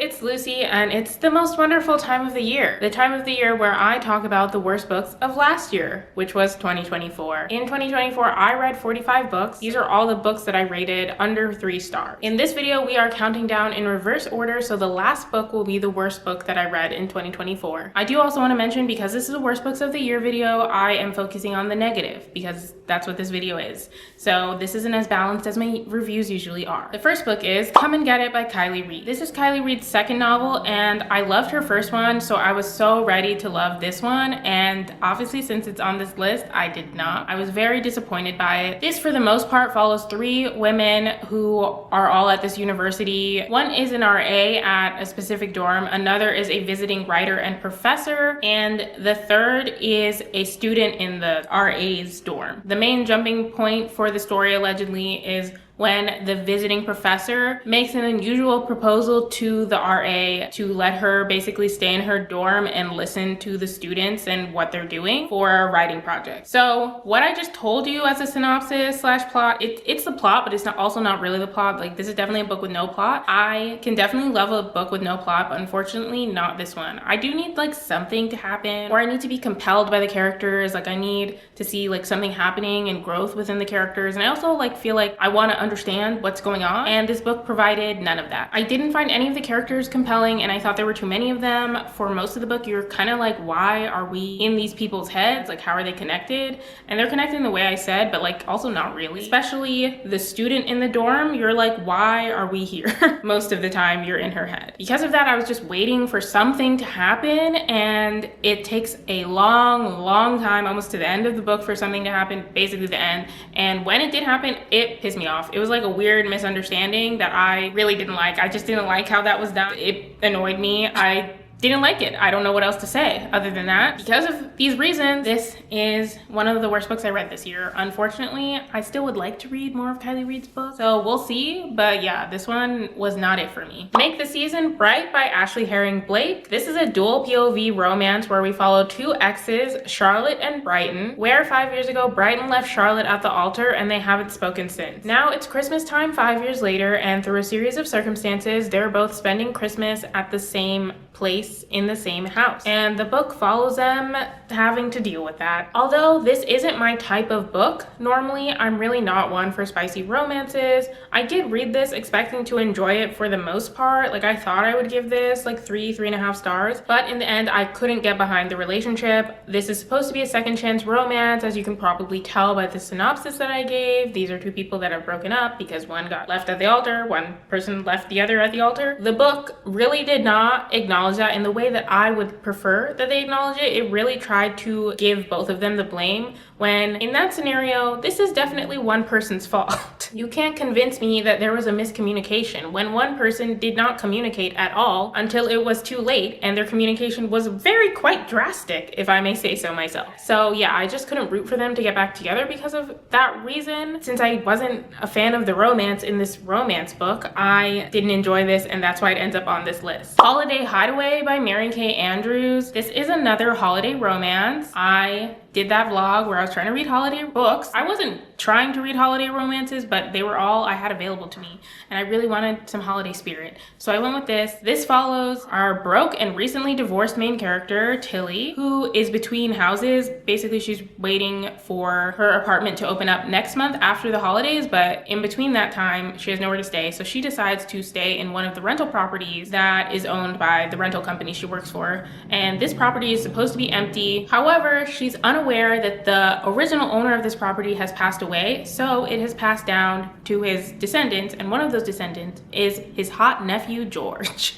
it's Lucy, and it's the most wonderful time of the year. The time of the year where I talk about the worst books of last year, which was 2024. In 2024, I read 45 books. These are all the books that I rated under 3 stars. In this video, we are counting down in reverse order, so the last book will be the worst book that I read in 2024. I do also want to mention, because this is the worst books of the year video, I am focusing on the negative, because that's what this video is. So this isn't as balanced as my reviews usually are. The first book is Come and Get It by Kylie Reed. This is Kylie Reed's second novel, and I loved her first one, so I was so ready to love this one, and obviously since it's on this list, I did not. I was very disappointed by it. This, for the most part, follows 3 women who are all at this university. One is an RA at a specific dorm, another is a visiting writer and professor, and the third is a student in the RA's dorm. The main jumping point for the story, allegedly, is when the visiting professor makes an unusual proposal to the RA to let her basically stay in her dorm and listen to the students and what they're doing for a writing project. So what I just told you as a synopsis / plot, it's the plot, but it's also not really the plot. Like, this is definitely a book with no plot. I can definitely love a book with no plot, but unfortunately not this one. I do need like something to happen, or I need to be compelled by the characters. Like, I need to see like something happening and growth within the characters. And I also like feel like I want to understand what's going on, and this book provided none of that. I didn't find any of the characters compelling, and I thought there were too many of them. For most of the book, you're kind of like, why are we in these people's heads? Like, how are they connected? And they're connected in the way I said, but like also not really. Especially the student in the dorm, you're like, why are we here? Most of the time you're in her head. Because of that, I was just waiting for something to happen, and it takes a long time, almost to the end of the book, for something to happen, basically the end. And when it did happen, it pissed me off. It was like a weird misunderstanding that I really didn't like. I just didn't like how that was done. It annoyed me. I didn't like it. I don't know what else to say other than that. Because of these reasons, this is one of the worst books I read this year. Unfortunately, I still would like to read more of Kylie Reed's books, so we'll see. But yeah, this one was not it for me. Make the Season Bright by Ashley Herring Blake. This is a dual POV romance where we follow 2 exes, Charlotte and Brighton, where 5 years ago, Brighton left Charlotte at the altar and they haven't spoken since. Now it's Christmas time 5 years later, and through a series of circumstances, they're both spending Christmas at the same place in the same house, and the book follows them having to deal with that. Although this isn't my type of book, normally I'm really not one for spicy romances. I did read this expecting to enjoy it for the most part. Like, I thought I would give this like 3.5 stars, but in the end I couldn't get behind the relationship. This is supposed to be a second chance romance, as you can probably tell by the synopsis that I gave. These are 2 people that have broken up because one got left at the altar, one person left the other at the altar. The book really did not acknowledge that in the way that I would prefer that they acknowledge it. It really tried to give both of them the blame, when in that scenario, this is definitely one person's fault. You can't convince me that there was a miscommunication when one person did not communicate at all until it was too late, and their communication was quite drastic, if I may say so myself. So yeah, I just couldn't root for them to get back together because of that reason. Since I wasn't a fan of the romance in this romance book, I didn't enjoy this, and that's why it ends up on this list. Holiday Hideaway by Mary Kay Andrews. This is another holiday romance. I did that vlog where I was trying to read holiday books. I wasn't trying to read holiday romances, but they were all I had available to me, and I really wanted some holiday spirit, so I went with this. This follows our broke and recently divorced main character, Tilly, who is between houses. Basically, she's waiting for her apartment to open up next month after the holidays, but in between that time, she has nowhere to stay, so she decides to stay in one of the rental properties that is owned by the rental company she works for, and this property is supposed to be empty. However, she's unaware that the original owner of this property has passed away, so it has passed down to his descendants, and one of those descendants is his hot nephew George,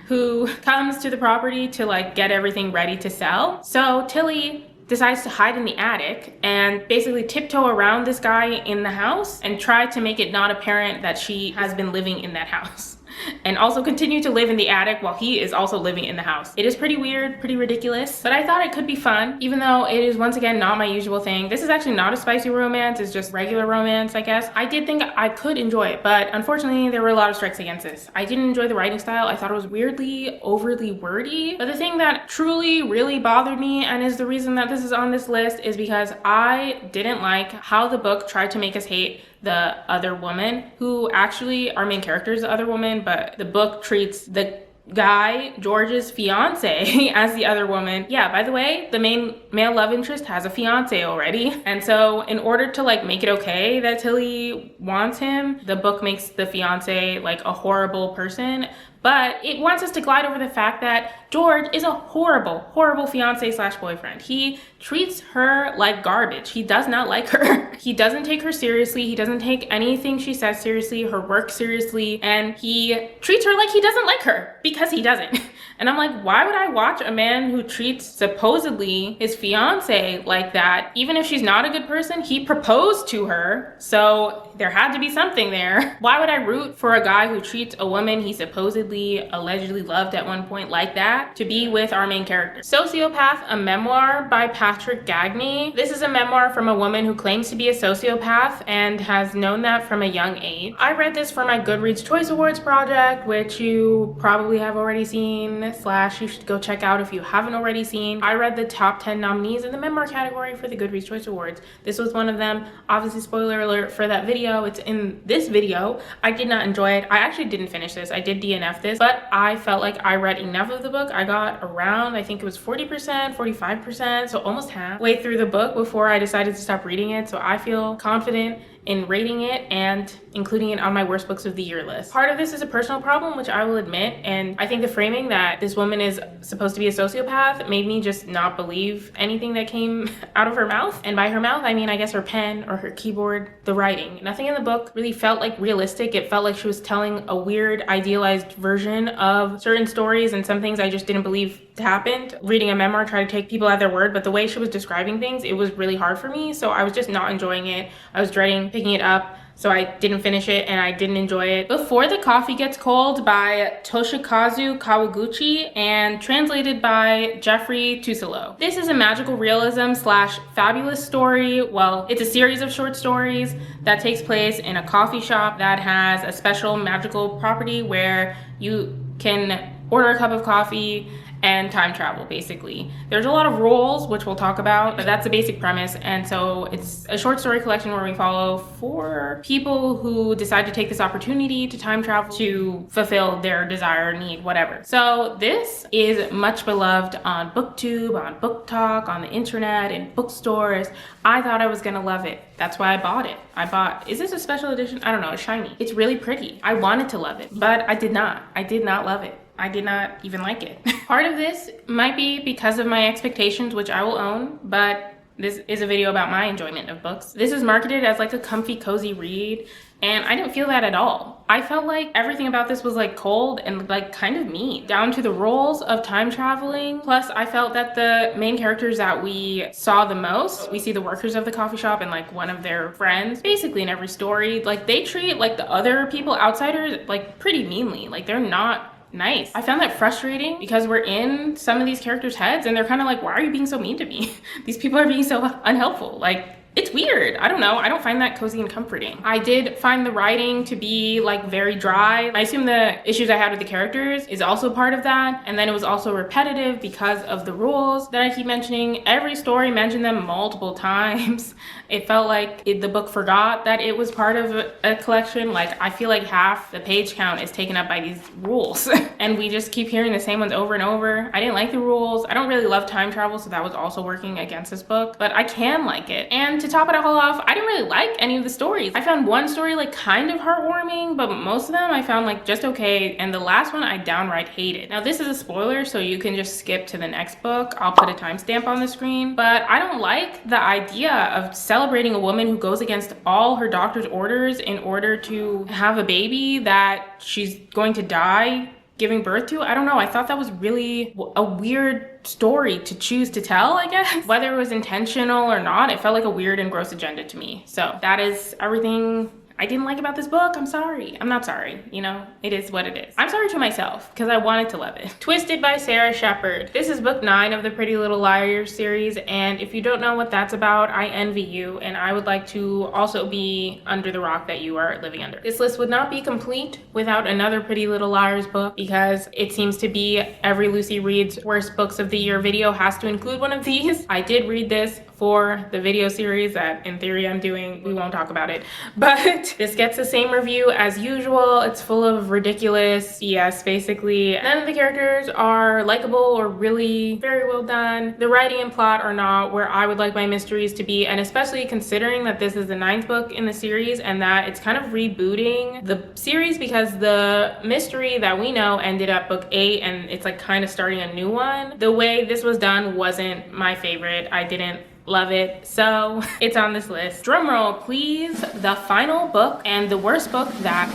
who comes to the property to like get everything ready to sell. So Tilly decides to hide in the attic and basically tiptoe around this guy in the house and try to make it not apparent that she has been living in that house. and also continue to live in the attic while he is also living in the house. It is pretty weird, pretty ridiculous, but I thought it could be fun, even though it is once again not my usual thing. This is actually not a spicy romance, it's just regular romance, I guess. I did think I could enjoy it, but unfortunately there were a lot of strikes against this. I didn't enjoy the writing style. I thought it was weirdly overly wordy, but the thing that truly really bothered me, and is the reason that this is on this list, is because I didn't like how the book tried to make us hate the other woman, who actually, our main character is the other woman, but the book treats the guy, George's fiance, as the other woman. Yeah, by the way, the main male love interest has a fiance already. And so in order to like make it okay that Tilly wants him, the book makes the fiance like a horrible person. But it wants us to glide over the fact that George is a horrible, horrible fiance slash boyfriend. He treats her like garbage. He does not like her. He doesn't take her seriously. He doesn't take anything she says seriously, her work seriously. And he treats her like he doesn't like her because he doesn't. And I'm like, why would I watch a man who treats supposedly his fiance like that? Even if she's not a good person, he proposed to her. So there had to be something there. Why would I root for a guy who treats a woman he supposedly, allegedly loved at one point like that to be with our main character? Sociopath, a memoir by Patrick Gagney. This is a memoir from a woman who claims to be a sociopath and has known that from a young age. I read this for my Goodreads Choice Awards project, which you probably have already seen, / you should go check out if you haven't already seen. I read the top 10 nominees in the memoir category for the Goodreads Choice Awards. This was one of them. Obviously, spoiler alert for that video. It's in this video. I did not enjoy it. I actually didn't finish this. I did DNF this, but I felt like I read enough of the book. I got around, I think it was 40%, 45%, so almost halfway through the book before I decided to stop reading it. So I feel confident in rating it and including it on my worst books of the year list. Part of this is a personal problem, which I will admit, and I think the framing that this woman is supposed to be a sociopath made me just not believe anything that came out of her mouth. And by her mouth, I mean, I guess her pen or her keyboard, the writing. Nothing in the book really felt like realistic. It felt like she was telling a weird, idealized version of certain stories, and some things I just didn't believe happened. Reading a memoir, try to take people at their word, but the way she was describing things, it was really hard for me. So I was just not enjoying it. I was dreading picking it up, so I didn't finish it and I didn't enjoy it. Before the Coffee Gets Cold by Toshikazu Kawaguchi and translated by Jeffrey Tusilo. This is a magical realism / fabulous story. Well, it's a series of short stories that takes place in a coffee shop that has a special magical property where you can order a cup of coffee and time travel, basically. There's a lot of rules, which we'll talk about, but that's the basic premise. And so it's a short story collection where we follow 4 people who decide to take this opportunity to time travel to fulfill their desire, need, whatever. So this is much beloved on BookTube, on Book Talk, on the internet, in bookstores. I thought I was gonna love it. That's why I bought it. Is this a special edition? I don't know, it's shiny. It's really pretty. I wanted to love it, but I did not. I did not love it. I did not even like it. Part of this might be because of my expectations, which I will own, but this is a video about my enjoyment of books. This is marketed as like a comfy, cozy read, and I didn't feel that at all. I felt like everything about this was like cold and like kind of mean, down to the rules of time traveling. Plus, I felt that the main characters that we saw the most, we see the workers of the coffee shop and like one of their friends, basically in every story, like they treat like the other people, outsiders, like pretty meanly. Like they're not nice. I found that frustrating because we're in some of these characters' heads and they're kind of like, why are you being so mean to me? These people are being so unhelpful. Like, it's weird. I don't know. I don't find that cozy and comforting. I did find the writing to be like very dry. I assume the issues I had with the characters is also part of that. And then it was also repetitive because of the rules that I keep mentioning. Every story mentioned them multiple times. It felt like the book forgot that it was part of a collection. Like I feel like half the page count is taken up by these rules and we just keep hearing the same ones over and over. I didn't like the rules. I don't really love time travel, so that was also working against this book, but I can like it. And to top it all off, I didn't really like any of the stories. I found one story like kind of heartwarming, but most of them I found like just okay, and the last one I downright hated. Now this is a spoiler, so you can just skip to the next book. I'll put a timestamp on the screen, but I don't like the idea of celebrating a woman who goes against all her doctor's orders in order to have a baby that she's going to die giving birth to. I don't know. I thought that was really a weird story to choose to tell, I guess. Whether it was intentional or not, it felt like a weird and gross agenda to me. So that is everything I didn't like about this book. I'm sorry. I'm not sorry. You know, it is what it is. I'm sorry to myself because I wanted to love it. Twisted by Sarah Shepard. This is book 9 of the Pretty Little Liars series, and if you don't know what that's about, I envy you, and I would like to also be under the rock that you are living under. This list would not be complete without another Pretty Little Liars book, because it seems to be every Lucy Reads worst books of the year video has to include one of these. I did read this for the video series that in theory I'm doing. We won't talk about it, but this gets the same review as usual. It's full of ridiculous BS basically. None of the characters are likable or really very well done. The writing and plot are not where I would like my mysteries to be, and especially considering that this is the 9th book in the series and that it's kind of rebooting the series because the mystery that we know ended at book 8 and it's like kind of starting a new one. The way this was done wasn't my favorite. I didn't love it, so it's on this list. Drum roll please. The final book and the worst book that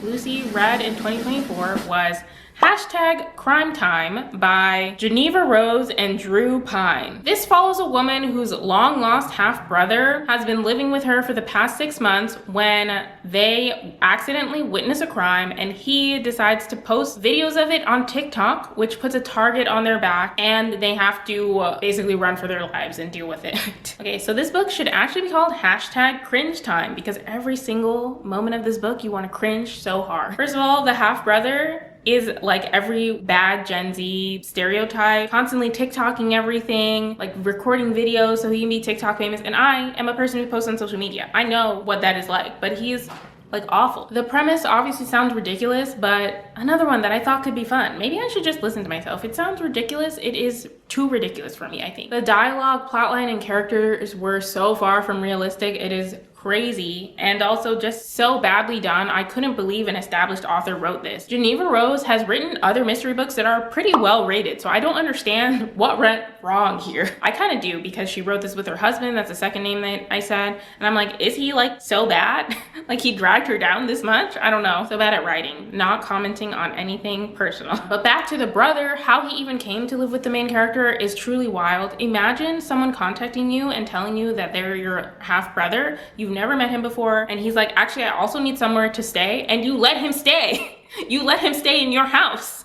Lucy, read in 2024 was #Crime Time by Geneva Rose and Drew Pine. This follows a woman whose long lost half brother has been living with her for the past 6 months when they accidentally witness a crime, and he decides to post videos of it on TikTok, which puts a target on their back, and they have to basically run for their lives and deal with it. Okay, so this book should actually be called #Cringe Time because every single moment of this book you want to cringe so hard. First of all, the half brother is like every bad Gen Z stereotype, constantly TikToking everything, like recording videos so he can be TikTok famous. And I am a person who posts on social media. I know what that is like, but he's like awful. The premise obviously sounds ridiculous, but another one that I thought could be fun. Maybe I should just listen to myself. It sounds ridiculous. It is too ridiculous for me, I think. The dialogue, plotline, and characters were so far from realistic. It is crazy and also just so badly done. I couldn't believe an established author wrote this. Geneva Rose has written other mystery books that are pretty well rated, so I don't understand what went wrong here. I kind of do because she wrote this with her husband. That's the second name that I said, and I'm like, is he like so bad? Like he dragged her down this much? I don't know. So bad at writing, not commenting on anything personal. But back to the brother, how he even came to live with the main character is truly wild. Imagine someone contacting you and telling you that they're your half brother. You've never met him before, and he's like, actually I also need somewhere to stay, and you let him stay. You let him stay in your house.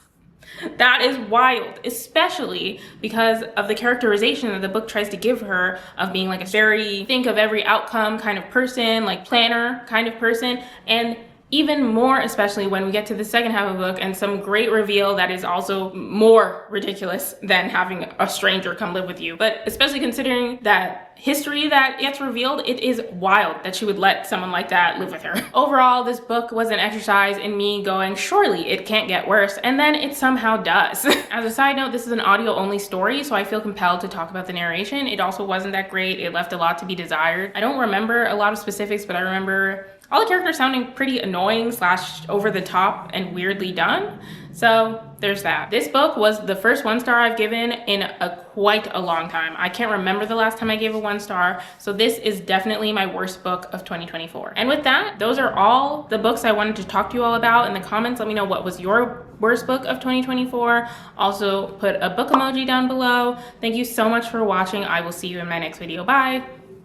That is wild, especially because of the characterization that the book tries to give her of being like a very think of every outcome kind of person, like planner kind of person. And even more especially when we get to the second half of the book and some great reveal that is also more ridiculous than having a stranger come live with you. But especially considering that history that gets revealed, it is wild that she would let someone like that live with her. Overall, this book was an exercise in me going, surely it can't get worse, and then it somehow does. As a side note, this is an audio only story, so I feel compelled to talk about the narration. It also wasn't that great. It left a lot to be desired. I don't remember a lot of specifics, but I remember all the characters sounding pretty annoying / over the top and weirdly done. So there's that. This book was the first 1-star I've given in quite a long time. I can't remember the last time I gave a 1-star. So this is definitely my worst book of 2024. And with that, those are all the books I wanted to talk to you all about. In the comments, let me know what was your worst book of 2024. Also put a book emoji down below. Thank you so much for watching. I will see you in my next video. Bye.